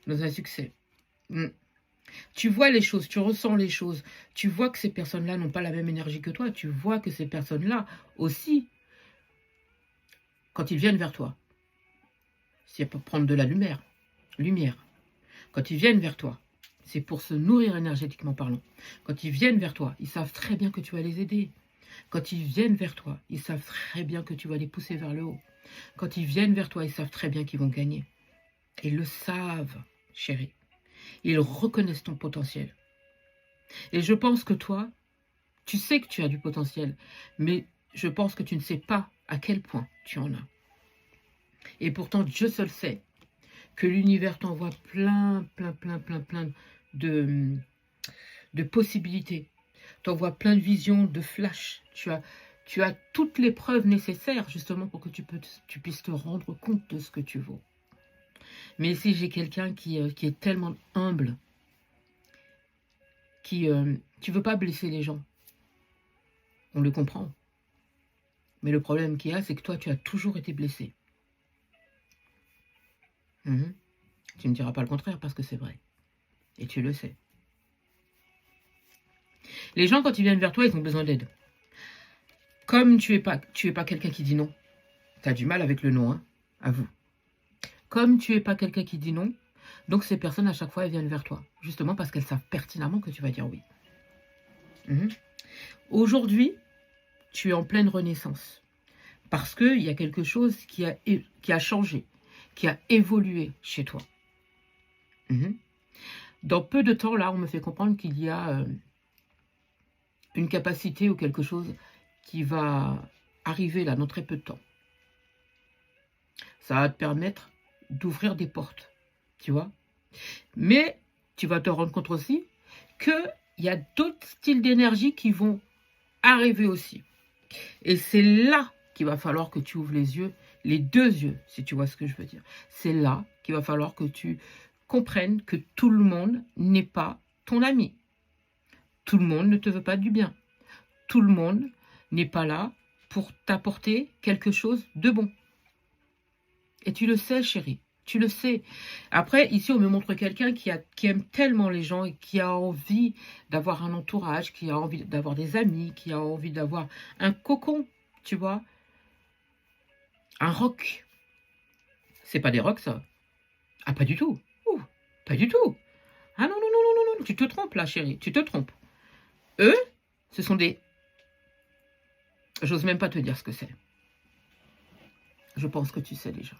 dans un succès. Mm. Tu vois les choses, tu ressens les choses. Tu vois que ces personnes-là n'ont pas la même énergie que toi. Tu vois que ces personnes-là aussi, quand ils viennent vers toi, c'est pour prendre de la lumière. Quand ils viennent vers toi, c'est pour se nourrir énergétiquement parlant. Quand ils viennent vers toi, ils savent très bien que tu vas les aider. Quand ils viennent vers toi, ils savent très bien que tu vas les pousser vers le haut. Quand ils viennent vers toi, ils savent très bien qu'ils vont gagner. Ils le savent, chérie. Ils reconnaissent ton potentiel. Et je pense que toi, tu sais que tu as du potentiel, mais je pense que tu ne sais pas à quel point tu en as. Et pourtant, Dieu seul sait que l'univers t'envoie plein de, de possibilités. T'envoie plein de visions, de flashs. Tu as toutes les preuves nécessaires justement pour que tu puisses te rendre compte de ce que tu vaux. Mais ici, j'ai quelqu'un qui est tellement humble, tu ne veux pas blesser les gens. On le comprend. Mais le problème qu'il y a, c'est que toi, tu as toujours été blessé. Tu ne diras pas le contraire parce que c'est vrai. Et tu le sais. Les gens, quand ils viennent vers toi, ils ont besoin d'aide. Comme tu es pas quelqu'un qui dit non. Tu as du mal avec le non, hein, à vous. Comme tu n'es pas quelqu'un qui dit non, donc ces personnes, à chaque fois, elles viennent vers toi. Justement parce qu'elles savent pertinemment que tu vas dire oui. Aujourd'hui, tu es en pleine renaissance. Parce qu'il y a quelque chose qui a changé, qui a évolué chez toi. Dans peu de temps, là, on me fait comprendre qu'il y a une capacité ou quelque chose qui va arriver là dans très peu de temps. Ça va te permettre d'ouvrir des portes, tu vois. Mais tu vas te rendre compte aussi qu'il y a d'autres styles d'énergie qui vont arriver aussi. Et c'est là qu'il va falloir que tu ouvres les yeux, les deux yeux, si tu vois ce que je veux dire. C'est là qu'il va falloir que tu comprennes que tout le monde n'est pas ton ami. Tout le monde ne te veut pas du bien. Tout le monde n'est pas là pour t'apporter quelque chose de bon. Et tu le sais, chérie. Tu le sais. Après, ici, on me montre quelqu'un qui aime tellement les gens et qui a envie d'avoir un entourage, qui a envie d'avoir des amis, qui a envie d'avoir un cocon, tu vois. Un roc. C'est pas des rocs, ça. Ah, pas du tout. Ouh, pas du tout. Ah non, non, non, non, non, non. Tu te trompes, là, chérie. Tu te trompes. Eux, ce sont des... J'ose même pas te dire ce que c'est. Je pense que tu sais déjà.